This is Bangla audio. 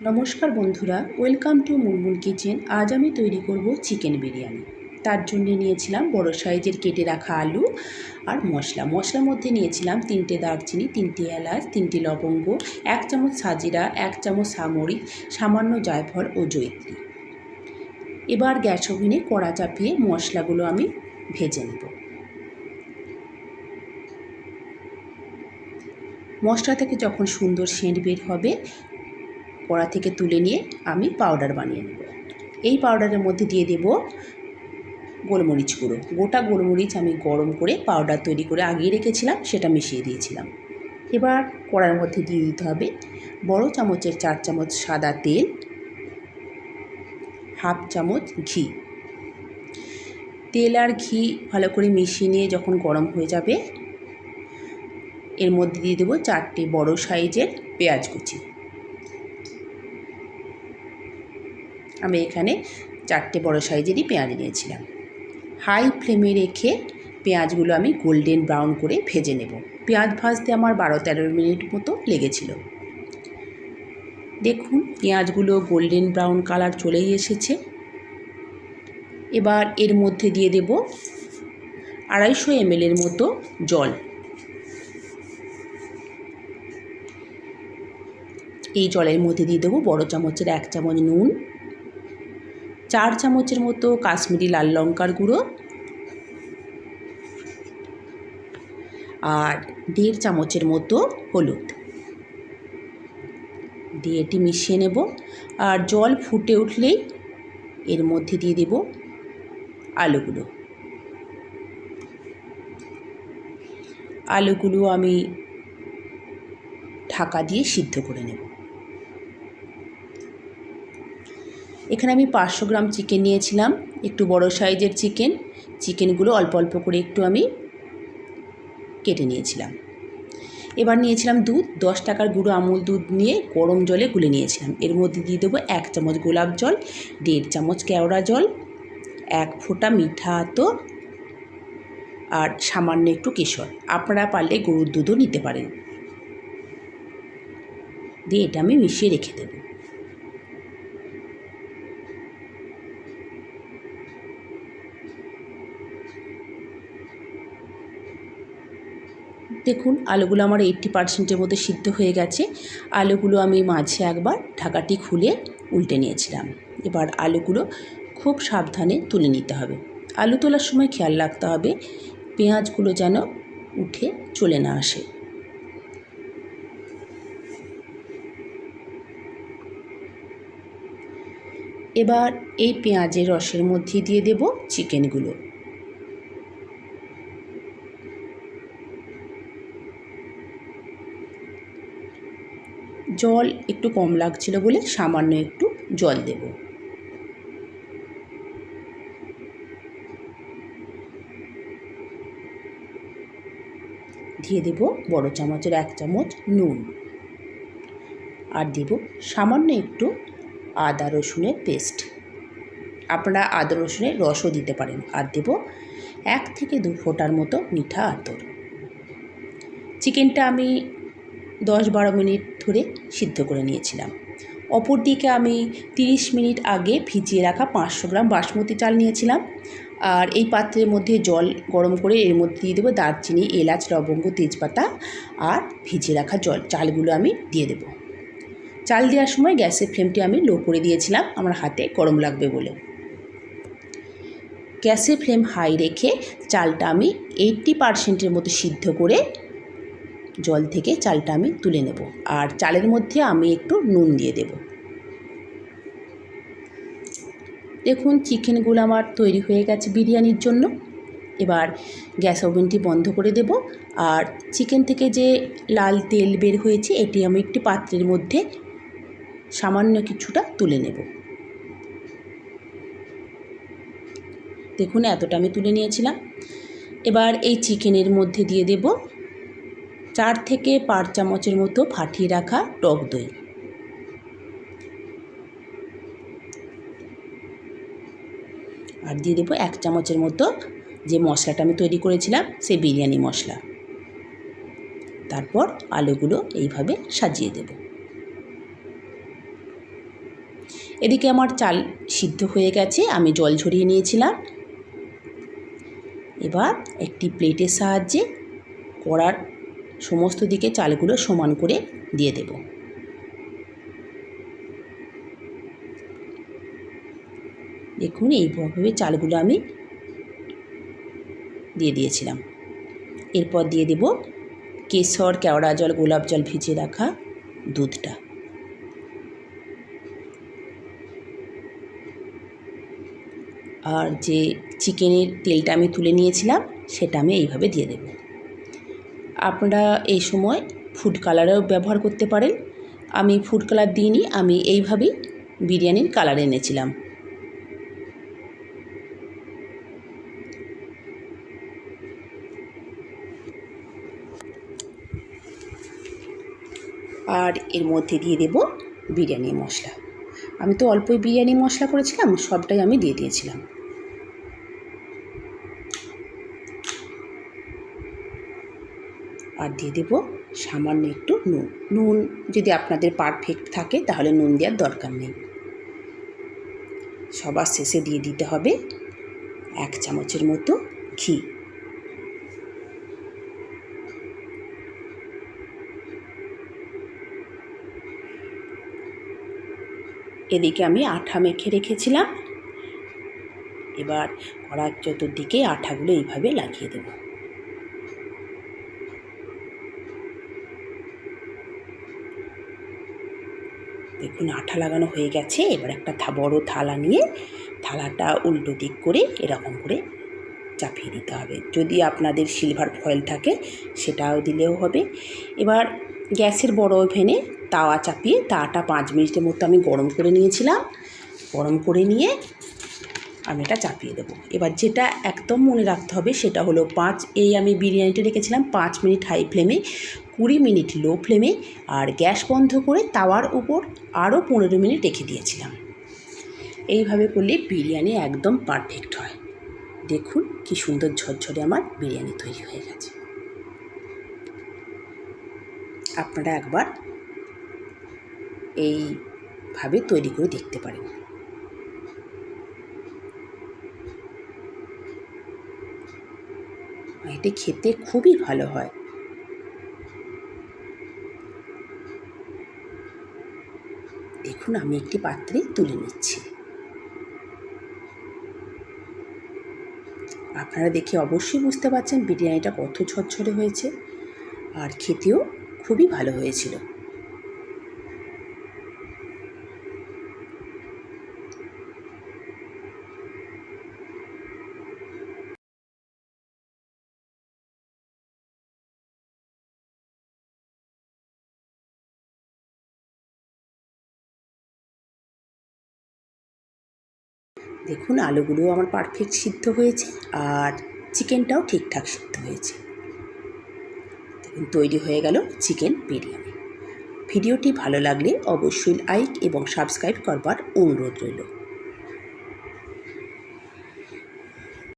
নমস্কার বন্ধুরা, ওয়েলকাম টু মুনমুন কিচেন। আজ আমি তৈরি করব চিকেন বিরিয়ানি। তার জন্য নিয়েছিলাম বড় সাইজের কেটে রাখা আলু আর মশলার মধ্যে নিয়েছিলাম 3টে দারচিনি, 3টে এলাচ, 3টে লবঙ্গ, 1 চামচ সাজিরা, 1 চামচ সামরিক, সামান্য জায়ফল ও জয়িত্রী। এবার গ্যাস ওভেনে কড়া চাপিয়ে মশলাগুলো আমি ভেজে নেব। মশলা থেকে যখন সুন্দর সেন্ট বের হবে, কড়া থেকে তুলে নিয়ে আমি পাউডার বানিয়ে নেব। এই পাউডারের মধ্যে দিয়ে দেব গোলমরিচ গুঁড়ো। গোটা গোলমরিচ আমি গরম করে পাউডার তৈরি করে আগিয়ে রেখেছিলাম, সেটা মিশিয়ে দিয়েছিলাম। এবার কড়ার মধ্যে দিয়ে দিতে হবে বড় চামচের 4 চামচ সাদা তেল, হাফ চামচ ঘি। তেল আর ঘি ভালো করে মিশিয়ে নিয়ে যখন গরম হয়ে যাবে, এর মধ্যে দিয়ে দেবো 4টে বড় সাইজের পেঁয়াজ কুচি। আমি এখানে 4টে বড় সাইজেরই পেঁয়াজ নিয়েছিলাম। হাই ফ্লেমে রেখে পেঁয়াজগুলো আমি গোল্ডেন ব্রাউন করে ভেজে নেব। পেঁয়াজ ভাজতে আমার 12-13 মিনিট মতো লেগেছিল। দেখুন পেঁয়াজগুলো গোল্ডেন ব্রাউন কালার চলেই এসেছে। এবার এর মধ্যে দিয়ে দেব 250 ml মতো জল। এই জলের মধ্যে দিয়ে দেবো বড় চামচের 1 চামচ নুন, 4 চামচের মতো কাশ্মীরি লাল লঙ্কার গুঁড়ো আর 1.5 চামচের মতো হলুদ দিয়ে এটি মিশিয়ে নেব। আর জল ফুটে উঠলেই এর মধ্যে দিয়ে দেব আলুগুলো আমি ঢাকা দিয়ে সিদ্ধ করে নেব। এখানে আমি 500 গ্রাম চিকেন নিয়েছিলাম, একটু বড় সাইজের চিকেনগুলো অল্প অল্প করে একটু আমি কেটে নিয়েছিলাম। এবার নিয়েছিলাম দুধ, 10 টাকার গুঁড়ো আমুল দুধ নিয়ে গরম জলে গুলে নিয়েছিলাম। এর মধ্যে দিয়ে দেবো 1 চামচ গোলাপ জল, 1.5 চামচ কেওড়া জল, 1 ফোঁটা মিঠা আতর আর সামান্য একটু কেশর। আপনারা পারলে গরুর দুধও নিতে পারেন। দিয়ে এটা আমি মিশিয়ে রেখে দেব। দেখুন আলুগুলো আমার 80%-এর মধ্যে সিদ্ধ হয়ে গেছে। আলুগুলো আমি মাঝে একবার ঢাকাটি খুলে উল্টে নিয়েছিলাম। এবার আলুগুলো খুব সাবধানে তুলে নিতে হবে। আলু তোলার সময় খেয়াল রাখতে হবে পেঁয়াজগুলো যেন উঠে চলে না আসে। এবার এই পেঁয়াজের রসের মধ্যে দিয়ে দেব চিকেনগুলো। জল একটু কম লাগছিল বলে সামান্য একটু জল দেব। দিয়ে দেব বড় চামচের 1 চামচ নুন আর দেব সামান্য একটু আদা রসুনের পেস্ট। আপনারা আদা রসুনের রসও দিতে পারেন। আর দেব 1 থেকে 2 ফোঁটার মতো মিঠা আতর। চিকেনটা আমি 10-12 মিনিট ধরে সিদ্ধ করে নিয়েছিলাম। অপর দিকে আমি 30 মিনিট আগে ভিজিয়ে রাখা 500 গ্রাম বাসমতি চাল নিয়েছিলাম। আর এই পাত্রের মধ্যে জল গরম করে এর মধ্যে দিয়ে দেবো দারচিনি, এলাচ, লবঙ্গ, তেজপাতা আর ভিজিয়ে রাখা চালগুলো আমি দিয়ে দেব। চাল দেওয়ার সময় গ্যাসের ফ্লেমটি আমি লো করে দিয়েছিলাম, আমার হাতে গরম লাগবে বলে। গ্যাসের ফ্লেম হাই রেখে চালটা আমি 80%-এর মতো সিদ্ধ করে জল থেকে চালটা আমি তুলে নেব। আর চালের মধ্যে আমি একটু নুন দিয়ে দেব। দেখুন চিকেনগুলো আমার তৈরি হয়ে গেছে বিরিয়ানির জন্য। এবার গ্যাস ওভেনটি বন্ধ করে দেব। আর চিকেন থেকে যে লাল তেল বের হয়েছে এটি আমি একটি পাত্রের মধ্যে সামান্য কিছুটা তুলে নেব। দেখুন এতটা আমি তুলে নিয়েছিলাম। এবার এই চিকেনের মধ্যে দিয়ে দেব 4 থেকে 5 চামচের মতো ফাটিয়ে রাখা টক দই। আর দিয়ে দেবো 1 চামচের মতো যে মশলাটা আমি তৈরি করেছিলাম সেই বিরিয়ানি মশলা। তারপর আলুগুলো এইভাবে সাজিয়ে দেব। এদিকে আমার চাল সিদ্ধ হয়ে গেছে, আমি জল ঝরিয়ে নিয়েছিলাম। এবার একটি প্লেটের সাহায্যে কড়ার সমস্ত দিকে চালগুলো সমান করে দিয়ে দেব। দেখুন এইভাবে চালগুলো আমি দিয়ে দিয়েছিলাম। এরপর দিয়ে দেব কেশর, কেওড়া জল, গোলাপ জল ভিজিয়ে রাখা দুধটা। আর যে চিকেনের তেলটা আমি তুলে নিয়েছিলাম সেটা আমি এইভাবে দিয়ে দেব। আপনারা এই সময় ফুড কালারও ব্যবহার করতে পারেন। আমি ফুড কালার দিইনি, আমি এইভাবেই বিরিয়ানির কালার এনেছিলাম। আর এর মধ্যে দিয়ে দেব বিরিয়ানি মশলা। আমি তো অল্পই বিরিয়ানি মশলা করেছিলাম, সবটাই আমি দিয়ে দিয়েছিলাম। আর দিয়ে দেব সামান্য একটু নুন। নুন যদি আপনাদের পারফেক্ট থাকে তাহলে নুন দেওয়ার দরকার নেই। সবার শেষে দিয়ে দিতে হবে 1 চামচের মতো ঘি। এদিকে আমি আঠা মেখে রেখেছিলাম। এবার কড়ার চতুর্দিকে আঠাগুলো এইভাবে লাগিয়ে দেব। দেখুন আঠা লাগানো হয়ে গেছে। এবার একটা বড় থালা নিয়ে থালাটা উল্টো দিক করে এরকম করে চাপিয়ে দিতে হবে। যদি আপনাদের সিলভার ফয়েল থাকে সেটাও দিলেও হবে। এবার গ্যাসের বড় ওভেনে তাওয়া চাপিয়ে তাওয়াটা 5 মিনিটের মতো আমি গরম করে নিয়েছিলাম। গরম করে নিয়ে আমি এটা চাপিয়ে দেবো। এবার যেটা একদম মনে রাখতে হবে সেটা হলো আমি বিরিয়ানিটা রেখেছিলাম 5 মিনিট হাই ফ্লেমে, 20 মিনিট লো ফ্লেমে, আর গ্যাস বন্ধ করে তাওয়ার উপর আরও 15 মিনিট রেখে দিয়েছিলাম। এইভাবে করলে বিরিয়ানি একদম পারফেক্ট হয়। দেখুন কি সুন্দর ঝরঝরে আমার বিরিয়ানি তৈরি হয়ে গেছে। আপনারা একবার এইভাবে তৈরি করে দেখতে পারেন। এটি খেতে খুবই ভালো হয়। দেখুন আমি একটি পাত্রে তুলে নিচ্ছি। আপনারা দেখে অবশ্যই বুঝতে পারছেন বিরিয়ানিটা কত ঝরঝরে হয়েছে, আর খেতেও খুবই ভালো হয়েছিল। দেখুন আলুগুলোও আমার পারফেক্ট সিদ্ধ হয়েছে, আর চিকেনটাও ঠিকঠাক সিদ্ধ হয়েছে। দেখুন তৈরি হয়ে গেল চিকেন বিরিয়ানি। ভিডিওটি ভালো লাগলে অবশ্যই লাইক এবং সাবস্ক্রাইব করবার অনুরোধ রইল।